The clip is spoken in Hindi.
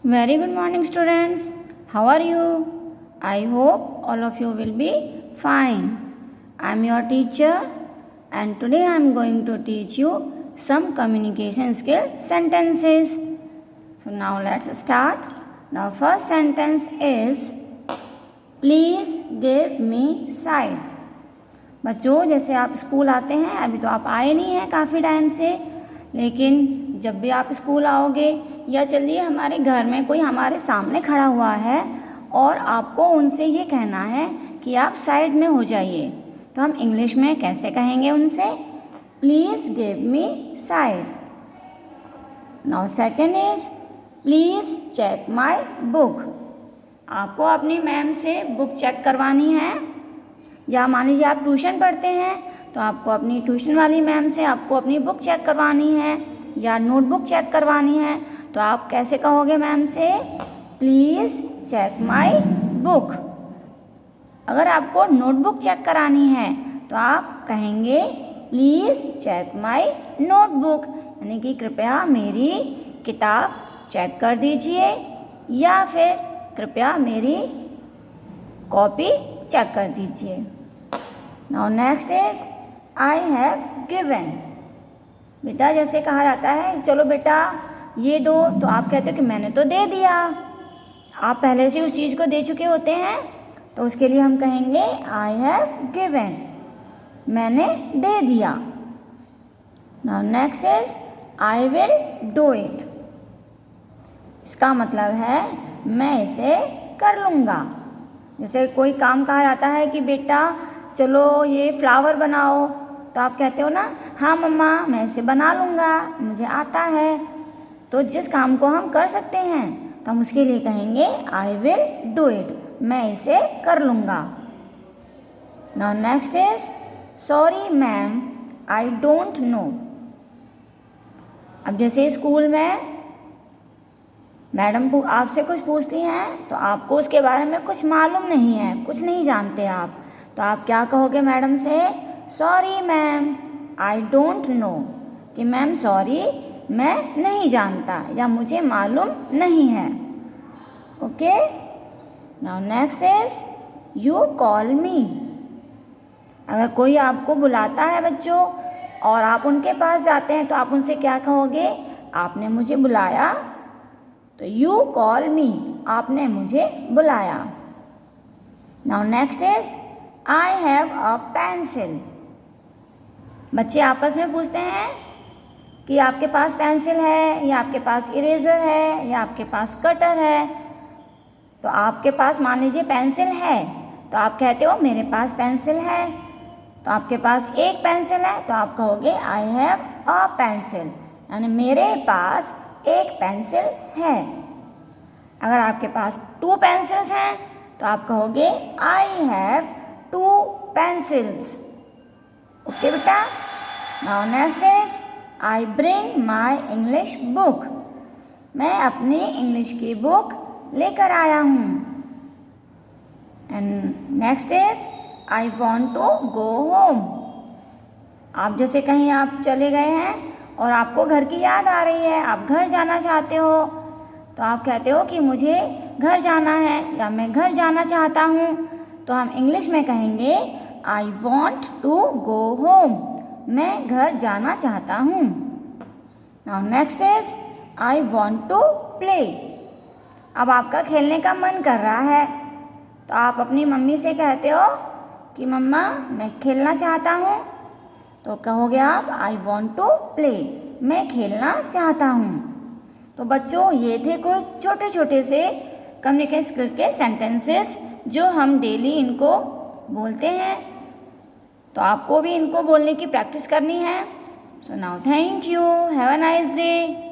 Very good morning, students. How are you? I hope all of you will be fine. I am your teacher, and today I am going to teach you some communication skill sentences. So now let's start. Now first sentence is please give me side. बच्चों, जैसे आप स्कूल आते हैं, अभी तो आप आए नहीं हैं काफ़ी टाइम से, लेकिन जब भी आप स्कूल आओगे या चलिए हमारे घर में कोई हमारे सामने खड़ा हुआ है और आपको उनसे ये कहना है कि आप साइड में हो जाइए, तो हम इंग्लिश में कैसे कहेंगे उनसे? Please give me side. Now second is please check my book. आपको अपनी मैम से बुक चेक करवानी है, या मान लीजिए आप ट्यूशन पढ़ते हैं तो आपको अपनी ट्यूशन वाली मैम से आपको अपनी बुक चेक करवानी है या नोटबुक चेक करवानी है, तो आप कैसे कहोगे मैम से? Please check my book. अगर आपको नोटबुक चेक करानी है तो आप कहेंगे प्लीज़ चेक माई नोटबुक, यानी कि कृपया मेरी किताब चेक कर दीजिए, या फिर कृपया मेरी कॉपी चेक कर दीजिए. Now next is I have given. बेटा जैसे कहा जाता है चलो बेटा ये दो, तो आप कहते हो कि मैंने तो दे दिया. आप पहले से उस चीज़ को दे चुके होते हैं, तो उसके लिए हम कहेंगे आई हैव गिवन, मैंने दे दिया. Now next is I will do it. इसका मतलब है मैं इसे कर लूँगा. जैसे कोई काम कहा जाता है कि बेटा चलो ये फ्लावर बनाओ, तो आप कहते हो ना हाँ मम्मा मैं इसे बना लूँगा, मुझे आता है. तो जिस काम को हम कर सकते हैं तो हम उसके लिए कहेंगे आई विल डू इट, मैं इसे कर लूँगा. Now next is sorry ma'am I don't know. अब जैसे स्कूल में मैडम आपसे कुछ पूछती हैं तो आपको उसके बारे में कुछ मालूम नहीं है, कुछ नहीं जानते आप, तो आप क्या कहोगे मैडम से? Sorry ma'am I don't know, कि मैम सॉरी मैं नहीं जानता या मुझे मालूम नहीं है. Okay. Now next is you call मी. अगर कोई आपको बुलाता है बच्चों और आप उनके पास जाते हैं तो आप उनसे क्या कहोगे? आपने मुझे बुलाया, तो यू कॉल मी, आपने मुझे बुलाया. Now next is I have a pencil. बच्चे आपस में पूछते हैं कि आपके पास पेंसिल है या आपके पास इरेज़र है या आपके पास कटर है. तो आपके पास मान लीजिए पेंसिल है, तो आप कहते हो मेरे पास पेंसिल है. तो आपके पास एक पेंसिल है तो आप कहोगे आई हैव अ पेंसिल, यानी मेरे पास एक पेंसिल है. अगर आपके पास 2 पेंसिल्स हैं तो आप कहोगे आई हैव 2 पेंसिल्स. ओके बेटा. Now next is I bring my English book. मैं अपनी इंग्लिश की बुक लेकर आया हूँ. And next is I want to go home. आप जैसे कहीं आप चले गए हैं और आपको घर की याद आ रही है, आप घर जाना चाहते हो, तो आप कहते हो कि मुझे घर जाना है या मैं घर जाना चाहता हूँ, तो हम इंग्लिश में कहेंगे I want to go home, मैं घर जाना चाहता हूँ. Now next is I want to play. अब आपका खेलने का मन कर रहा है, तो आप अपनी मम्मी से कहते हो कि मम्मा मैं खेलना चाहता हूँ, तो कहोगे आप आई वॉन्ट टू प्ले, मैं खेलना चाहता हूँ. तो बच्चों ये थे कुछ छोटे छोटे से कम्युनिकेशन स्किल के सेंटेंसेस जो हम डेली इनको बोलते हैं, तो आपको भी इनको बोलने की प्रैक्टिस करनी है. So now thank you, have a nice day.